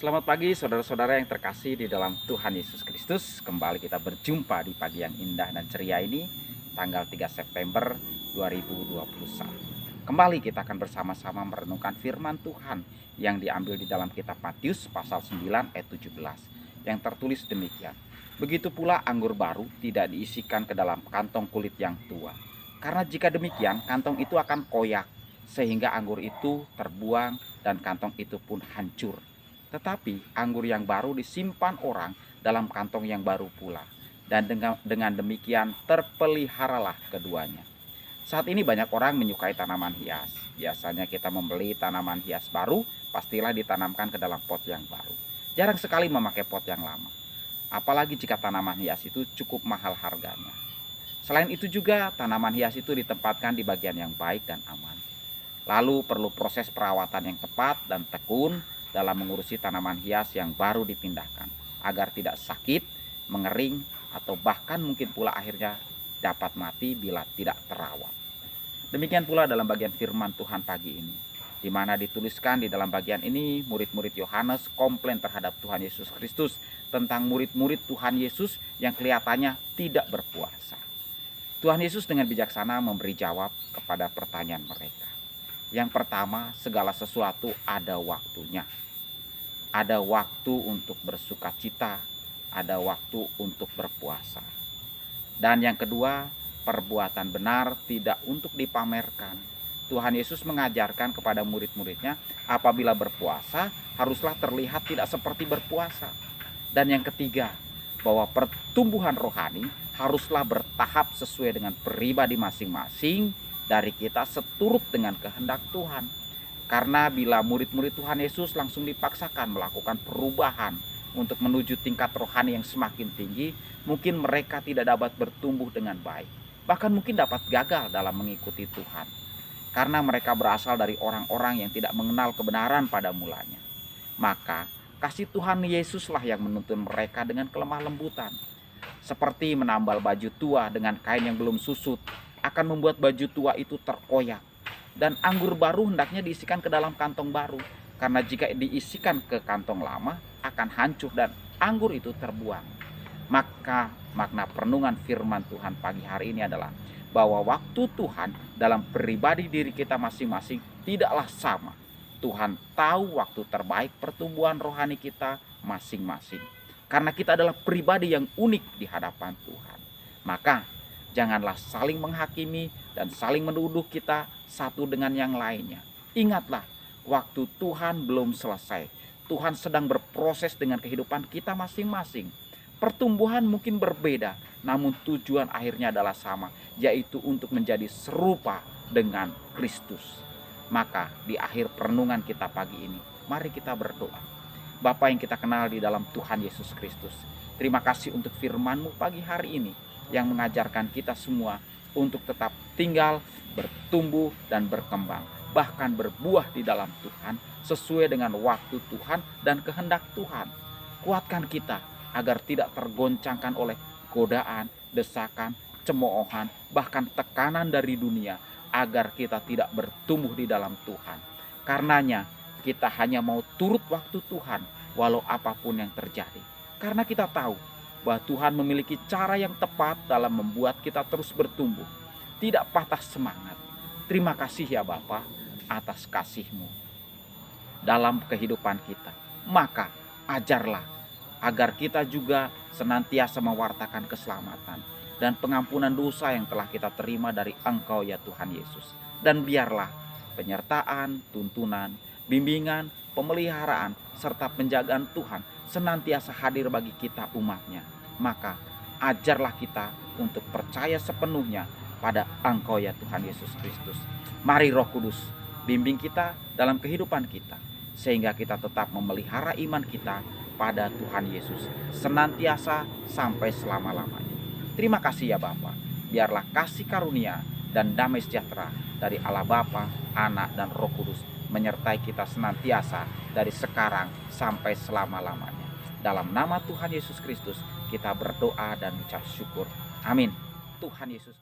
Selamat pagi saudara-saudara yang terkasih di dalam Tuhan Yesus Kristus. Kembali kita berjumpa di pagi yang indah dan ceria ini, tanggal 3 September 2021. Kembali kita akan bersama-sama merenungkan firman Tuhan yang diambil di dalam kitab Matius pasal 9 ayat 17 yang tertulis demikian. Begitu pula anggur baru tidak diisikan ke dalam kantong kulit yang tua. Karena jika demikian kantong itu akan koyak sehingga anggur itu terbuang dan kantong itu pun hancur. Tetapi anggur yang baru disimpan orang dalam kantong yang baru pula. Dan dengan demikian terpeliharalah keduanya. Saat ini banyak orang menyukai tanaman hias. Biasanya kita membeli tanaman hias baru, pastilah ditanamkan ke dalam pot yang baru. Jarang sekali memakai pot yang lama. Apalagi jika tanaman hias itu cukup mahal harganya. Selain itu juga tanaman hias itu ditempatkan di bagian yang baik dan aman. Lalu perlu proses perawatan yang tepat dan tekun dalam mengurusi tanaman hias yang baru dipindahkan agar tidak sakit, mengering, atau bahkan mungkin pula akhirnya dapat mati bila tidak terawat. Demikian pula dalam bagian firman Tuhan pagi ini, di mana dituliskan di dalam bagian ini murid-murid Yohanes komplain terhadap Tuhan Yesus Kristus tentang murid-murid Tuhan Yesus yang kelihatannya tidak berpuasa. Tuhan Yesus dengan bijaksana memberi jawab kepada pertanyaan mereka. Yang pertama, segala sesuatu ada waktunya. Ada waktu untuk bersuka cita, ada waktu untuk berpuasa. Dan yang kedua, perbuatan benar tidak untuk dipamerkan. Tuhan Yesus mengajarkan kepada murid-muridnya, apabila berpuasa haruslah terlihat tidak seperti berpuasa. Dan yang ketiga, bahwa pertumbuhan rohani haruslah bertahap sesuai dengan pribadi masing-masing dari kita seturut dengan kehendak Tuhan. Karena bila murid-murid Tuhan Yesus langsung dipaksakan melakukan perubahan untuk menuju tingkat rohani yang semakin tinggi, mungkin mereka tidak dapat bertumbuh dengan baik. Bahkan mungkin dapat gagal dalam mengikuti Tuhan. Karena mereka berasal dari orang-orang yang tidak mengenal kebenaran pada mulanya. Maka kasih Tuhan Yesuslah yang menuntun mereka dengan kelemah lembutan. Seperti menambal baju tua dengan kain yang belum susut, akan membuat baju tua itu terkoyak. Dan anggur baru hendaknya diisikan ke dalam kantong baru. Karena jika diisikan ke kantong lama akan hancur dan anggur itu terbuang. Maka makna perenungan firman Tuhan pagi hari ini adalah bahwa waktu Tuhan dalam pribadi diri kita masing-masing tidaklah sama. Tuhan tahu waktu terbaik pertumbuhan rohani kita masing-masing. Karena kita adalah pribadi yang unik di hadapan Tuhan. Maka janganlah saling menghakimi dan saling menuduh kita satu dengan yang lainnya. Ingatlah, waktu Tuhan belum selesai. Tuhan sedang berproses dengan kehidupan kita masing-masing. Pertumbuhan mungkin berbeda, namun tujuan akhirnya adalah sama, yaitu untuk menjadi serupa dengan Kristus. Maka di akhir perenungan kita pagi ini, mari kita berdoa. Bapa yang kita kenal di dalam Tuhan Yesus Kristus, terima kasih untuk firman-Mu pagi hari ini yang mengajarkan kita semua untuk tetap tinggal, bertumbuh, dan berkembang. Bahkan berbuah di dalam Tuhan sesuai dengan waktu Tuhan dan kehendak Tuhan. Kuatkan kita agar tidak tergoncangkan oleh godaan, desakan, cemoohan, bahkan tekanan dari dunia, agar kita tidak bertumbuh di dalam Tuhan. Karenanya kita hanya mau turut waktu Tuhan walau apapun yang terjadi. Karena kita tahu bahwa Tuhan memiliki cara yang tepat dalam membuat kita terus bertumbuh, tidak patah semangat. Terima kasih ya Bapa atas kasih-Mu dalam kehidupan kita. Maka ajarlah agar kita juga senantiasa mewartakan keselamatan dan pengampunan dosa yang telah kita terima dari Engkau ya Tuhan Yesus. Dan biarlah penyertaan, tuntunan, bimbingan, pemeliharaan, serta penjagaan Tuhan senantiasa hadir bagi kita umat-Nya. Maka ajarlah kita untuk percaya sepenuhnya pada Engkau ya Tuhan Yesus Kristus. Mari Roh Kudus bimbing kita dalam kehidupan kita, sehingga kita tetap memelihara iman kita pada Tuhan Yesus senantiasa sampai selama-lamanya. Terima kasih ya Bapa. Biarlah kasih karunia dan damai sejahtera dari Allah Bapa, Anak, dan Roh Kudus menyertai kita senantiasa dari sekarang sampai selama-lamanya. Dalam nama Tuhan Yesus Kristus kita berdoa dan ucap syukur. Amin. Tuhan Yesus